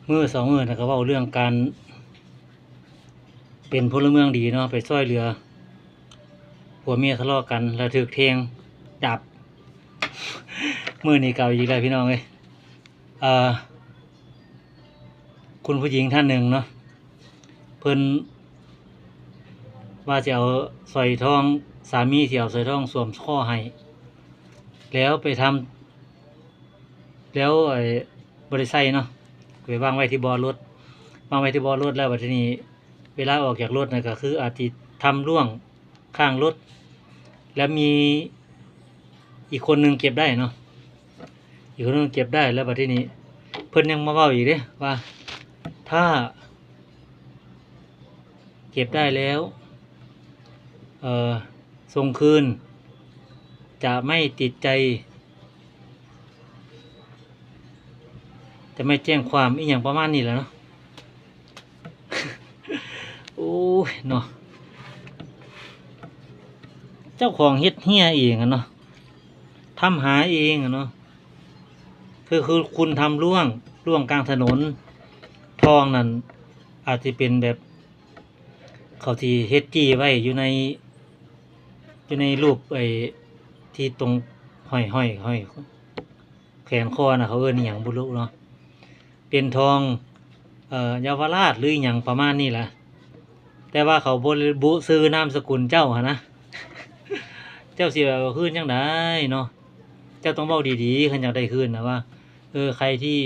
มื้อสองมื้อน่ะก็เว้าเรื่องการเป็นพลเมืองดีเนาะไปช่วยเหลือผัวเมียทะเลาะกันแล้วถูกแทงดับ มื้อนี้เก่าอีกแล้วพี่น้องเอ้ยอ่าคุณผู้หญิงท่านหนึ่งเนาะเพิ่นว่าจะเอาสร้อยทองสามีสิเอาสร้อยทองสวมคอให้แล้วไปทำแล้วบ่ได้ใส่เนาะไปวางไว้ที่เบาะรถวางไว้ที่เบาะรถแล้วบัดทีนี้เวลาออกจากรถน่ะก็คืออาจสิทำร่วงข้างรถแล้วมีอีกคนหนึงเก็บได้เนาะอีกคนหนึงเก็บได้แล้วบัดทีนี้เพิ่นยังมาเว้าอีกเด้ว่าถ้าเก็บได้แล้วส่งคืนจะไม่ติดใจจะไม่แจ้งความอีหยังประมาณนี้แหละเนาะ โอ้ยเนาะเจ้าของเฮ็ดเหี้ยเองอะเนาะทำหาเองอะเนาะคือคุณทำร่วงกลางถนนทองนั่นอาจจะเป็นแบบเขาที่เฮ็ดจี้ไว้อยู่ในรูปที่ตรงห้อยแขนคอน่ะเขาเอิ้นอิหยังบ่รู้เนาะเป็นทองเยาวราชหรืออิหยังประมาณนี้แหละแต่ว่าเขาบ่ระบุชื่อนามสกุลเจ้าหั่นนะ เจ้าสิเอาคืนจังได๋เนาะเจ้าต้องเว้าดีๆคันอยากได้คืนน่ะว่าใครที่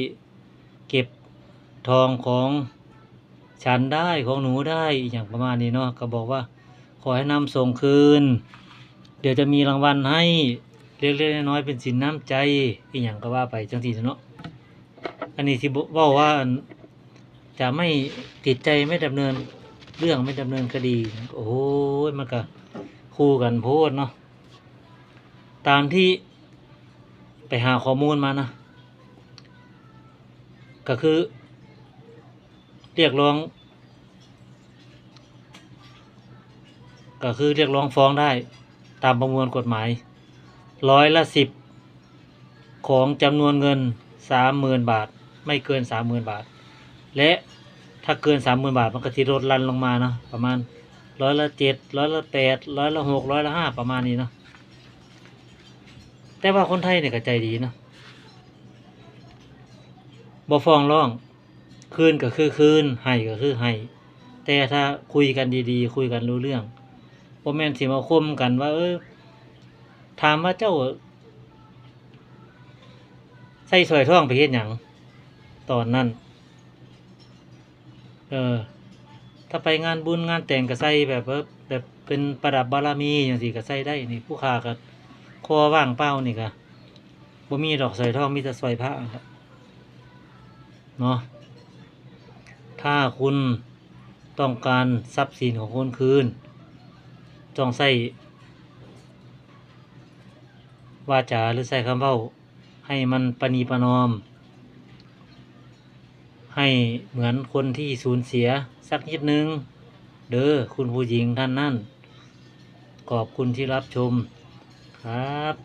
เก็บทองของฉันได้ของหนูได้อีหยังประมาณนี้เนาะก็บอกว่าขอให้นำส่งคืนเดี๋ยวจะมีรางวัลให้เล็กๆน้อยๆเป็นสินน้ำใจอีหยังก็ว่าไปจังซี่เนาะอันนี้สิเว้าว่าจะไม่ติดใจไม่ดำเนินเรื่องไม่ดำเนินคดีโอ้ยมันก็คู่กันโพดเนาะตามที่ไปหาข้อมูลมานะก็คือเรียกร้องฟ้องได้ตามประมวลกฎหมาย10%ของจำนวนเงิน 30,000 บาทไม่เกิน 30,000 บาทและถ้าเกิน 30,000 บาทมันก็สิลดหลั่นลงมาเนาะประมาณ7%8%6%5%ประมาณนี้เนาะแต่ว่าคนไทยเนี่ยก็ใจดีเนาะบ่ฟ้องร้องคืนก็คือคืนให้ก็คือให้แต่ถ้าคุยกันดีๆคุยกันรู้เรื่องบ่แม่นสิมาข่มกันว่าถามว่าเจ้าใส่สร้อยทองไปเฮ็ดหยังตอนนั้นถ้าไปงานบุญงานแต่งก็ใส่แบบแบบเป็นประดับบารมีจังซี่ก็ใส่ได้นี่ผู้ค้าก็คอว่างเปล่านี่ก็บ่มีดอกสร้อยทองมีแต่สร้อยพระครับเนาะถ้าคุณต้องการทรัพย์สินของคุณคืนต้องใช้วาจาหรือใช้คำเว้าให้มันประนีประนอมให้เหมือนคนที่สูญเสียสักนิดนึงเด้อคุณผู้หญิงท่านนั้นขอบคุณที่รับชมครับ